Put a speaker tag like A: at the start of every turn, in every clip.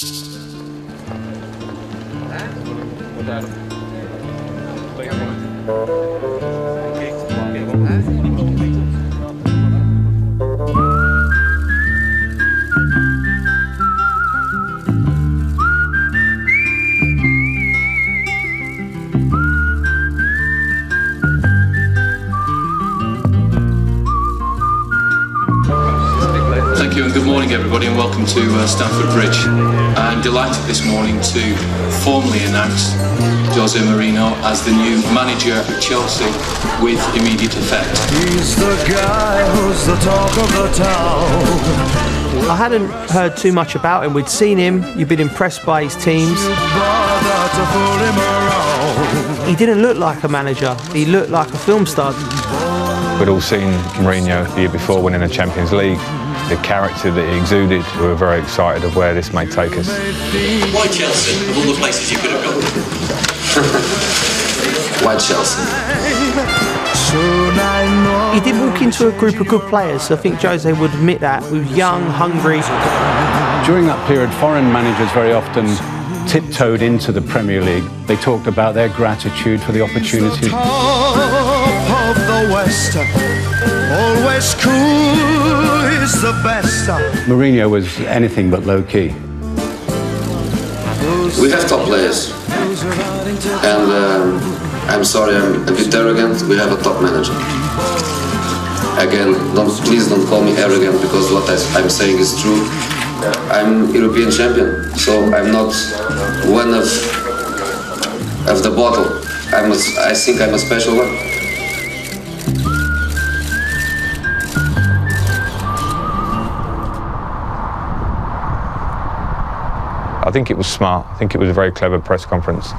A: Thank you and good morning everybody and welcome to Stamford Bridge. I'm delighted this morning to formally announce José Mourinho as the new manager of Chelsea with immediate effect.
B: He's the guy who's the talk of the town.
C: I hadn't heard too much about him. We'd seen him, you'd been impressed by his teams. He didn't look like a manager, he looked like a film star.
D: We'd all seen Mourinho the year before winning the Champions League. The character that he exuded, we were very excited of where this may take us.
A: Why Chelsea, of all the places you could have gone? Why Chelsea?
C: He did walk into a group of good players. I think Jose would admit that. We were young, hungry.
E: During that period, foreign managers very often tiptoed into the Premier League. They talked about their gratitude for the opportunity.
B: Top of the West, always cool is the best.
E: Mourinho was anything but low-key.
A: We have top players. And I'm sorry, I'm a bit arrogant. We have a top manager. Again, please don't call me arrogant because what I'm saying is true. I'm European champion, so I'm not one of the bottle. I think I'm a special one.
D: I think it was smart. I think it was a very clever press conference.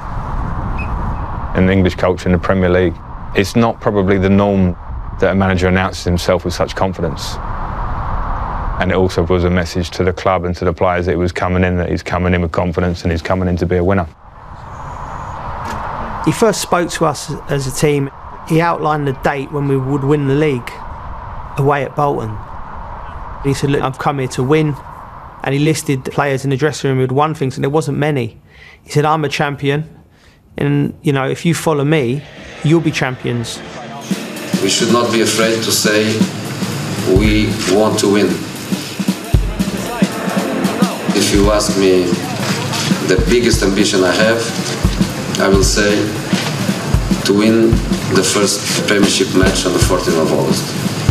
D: In the English culture, in the Premier League, it's not probably the norm that a manager announces himself with such confidence. And it also was a message to the club and to the players that he was coming in, that he's coming in with confidence and he's coming in to be a winner.
C: He first spoke to us as a team. He outlined the date when we would win the league, away at Bolton. He said, look, I've come here to win. And he listed the players in the dressing room who had won things, and there wasn't many. He said, I'm a champion, and you know, if you follow me, you'll be champions.
A: We should not be afraid to say we want to win. If you ask me the biggest ambition I have, I will say to win the first Premiership match on the 14th of August.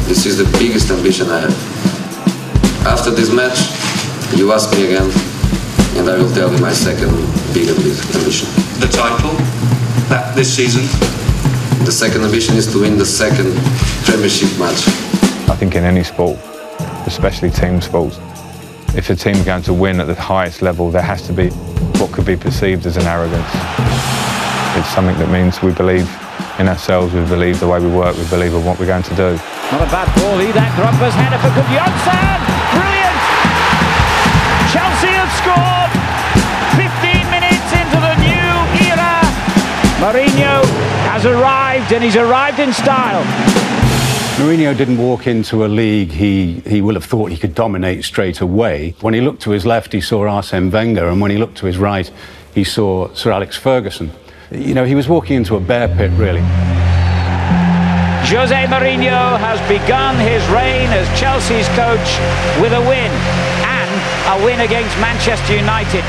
A: This is the biggest ambition I have. After this match, you ask me again, and I will tell you my second big ambition. The title, this season? The second ambition is to win the second Premiership match.
D: I think in any sport, especially team sports, if a team's going to win at the highest level, there has to be what could be perceived as an arrogance. It's something that means we believe in ourselves, we believe the way we work, we believe in what we're going to do.
F: Not a bad ball either. Drogba's header for Johnson. Brilliant! Chelsea have scored 15 minutes into the new era. Mourinho has arrived, and he's arrived in style.
E: Mourinho didn't walk into a league he will have thought he could dominate straight away. When he looked to his left, he saw Arsene Wenger, and when he looked to his right, he saw Sir Alex Ferguson. You know, he was walking into a bear pit, really.
F: José Mourinho has begun his reign as Chelsea's coach with a win, and a win against Manchester United.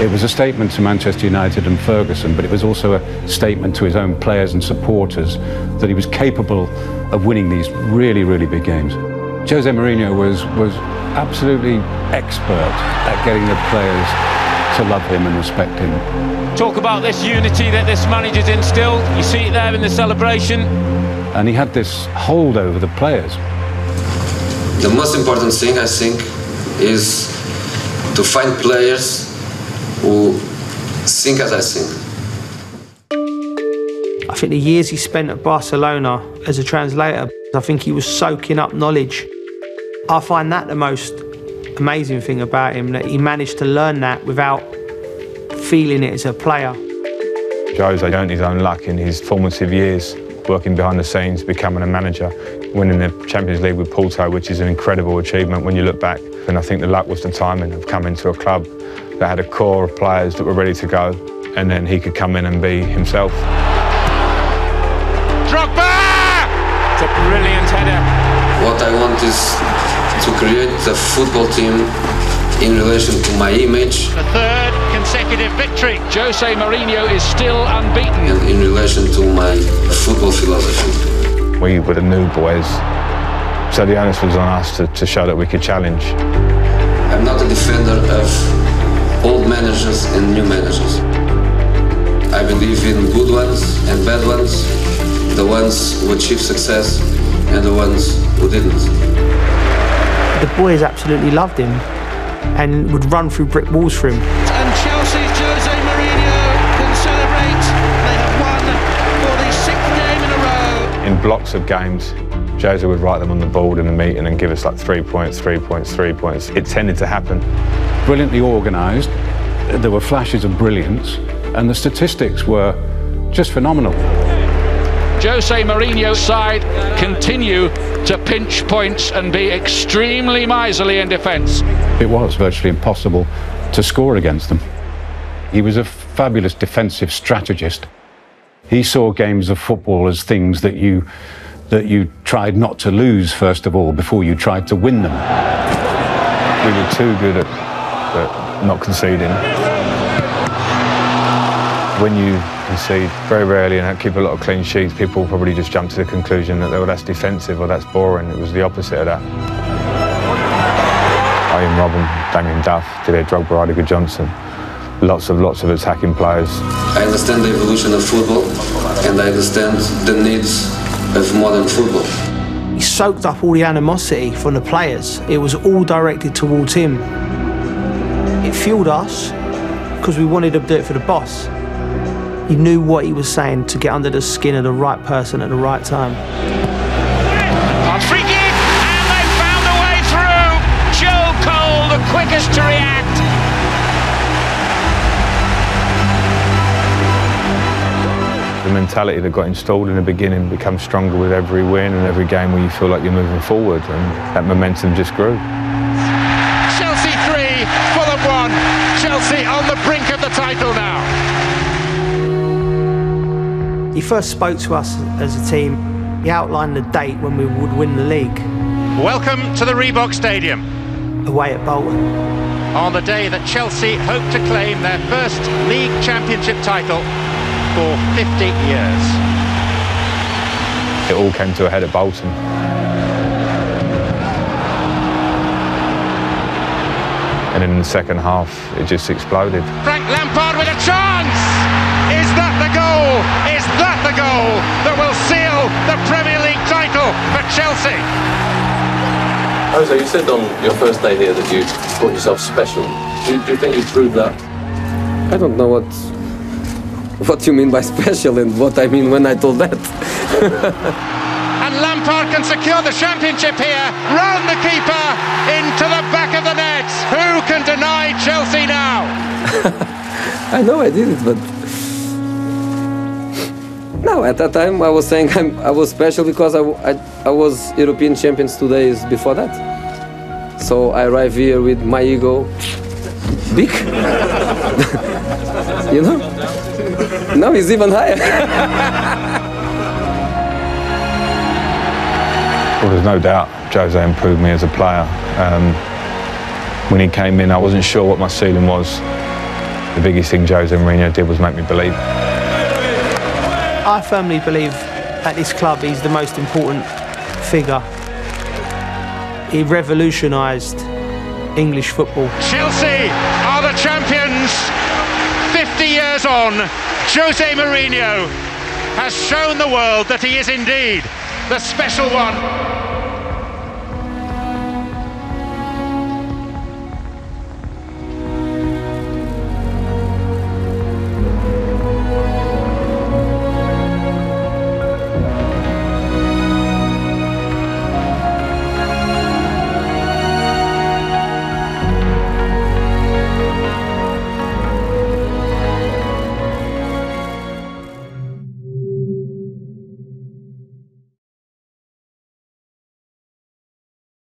E: It was a statement to Manchester United and Ferguson, but it was also a statement to his own players and supporters that he was capable of winning these really, really big games. José Mourinho was absolutely expert at getting the players to love him and respect him.
G: Talk about this unity that this manager's instilled. You see it there in the celebration.
E: And he had this hold over the players.
A: The most important thing, I think, is to find players who think as I think.
C: I think the years he spent at Barcelona as a translator, I think he was soaking up knowledge. I find that the most amazing thing about him, that he managed to learn that without feeling it as a player.
D: Jose earned his own luck in his formative years working behind the scenes, becoming a manager, winning the Champions League with Porto, which is an incredible achievement when you look back. And I think the luck was the timing of coming to a club that had a core of players that were ready to go, and then he could come in and be himself.
G: Drogba! It's a brilliant header.
A: What I want is to create a football team in relation to my image.
G: The third consecutive victory. José Mourinho is still unbeaten.
A: And in relation to my football philosophy.
D: We were the new boys, so the onus was on us to show that we could challenge.
A: I'm not a defender of old managers and new managers. I believe in good ones and bad ones, the ones who achieved success and the ones who didn't.
C: The boys absolutely loved him and would run through brick walls for him.
H: And Chelsea's José Mourinho can celebrate. They have won for the 6th game in a row.
D: In blocks of games, Jose would write them on the board in the meeting and give us like 3 points, 3 points, 3 points. It tended to happen.
E: Brilliantly organised, there were flashes of brilliance, and the statistics were just phenomenal.
G: José Mourinho's side continue to pinch points and be extremely miserly in defence.
E: It was virtually impossible to score against them. He was a fabulous defensive strategist. He saw games of football as things that you tried not to lose, first of all, before you tried to win them.
D: We were too good at not conceding. When you concede very rarely and keep a lot of clean sheets, people probably just jump to the conclusion that, oh, that's defensive or that's boring. It was the opposite of that. Ian Robben, Damien Duff, Didier Drogba, Rudiger Johnson, lots of attacking players.
A: I understand the evolution of football and I understand the needs of modern football.
C: He soaked up all the animosity from the players. It was all directed towards him. It fueled us because we wanted to do it for the boss. He knew what he was saying to get under the skin of the right person at the right time.
G: On free kick, and they found a way through. Joe Cole, the quickest to react.
D: The mentality that got installed in the beginning becomes stronger with every win and every game where you feel like you're moving forward, and that momentum just grew.
G: Chelsea 3, Fulham 1. Chelsea on the brink of the title now.
C: He first spoke to us as a team. He outlined the date when we would win the league.
I: Welcome to the Reebok Stadium.
C: Away at Bolton.
I: On the day that Chelsea hope to claim their first league championship title for 50 years.
D: It all came to a head at Bolton. And in the second half, it just exploded.
I: Frank Lampard with a chance! Is that the goal? Is that the goal that will seal the Premier League title for Chelsea?
J: Jose, you said on your first day here that you thought yourself special. Do you think you proved that?
A: I don't know what you mean by special and what I mean when I told that.
I: And Lampard can secure the championship here, round the keeper, into the back of the net. Who can deny Chelsea now?
A: I know I did it, but no, at that time I was saying I was special because I was European champions 2 days before that. So I arrive here with my ego big, you know? Now it's even higher.
D: Well, there's no doubt Jose improved me as a player. When he came in, I wasn't sure what my ceiling was. The biggest thing Jose Mourinho did was make me believe.
C: I firmly believe at this club he's the most important figure. He revolutionised English football.
I: Chelsea are the champions. 50 years on, José Mourinho has shown the world that he is indeed the special one.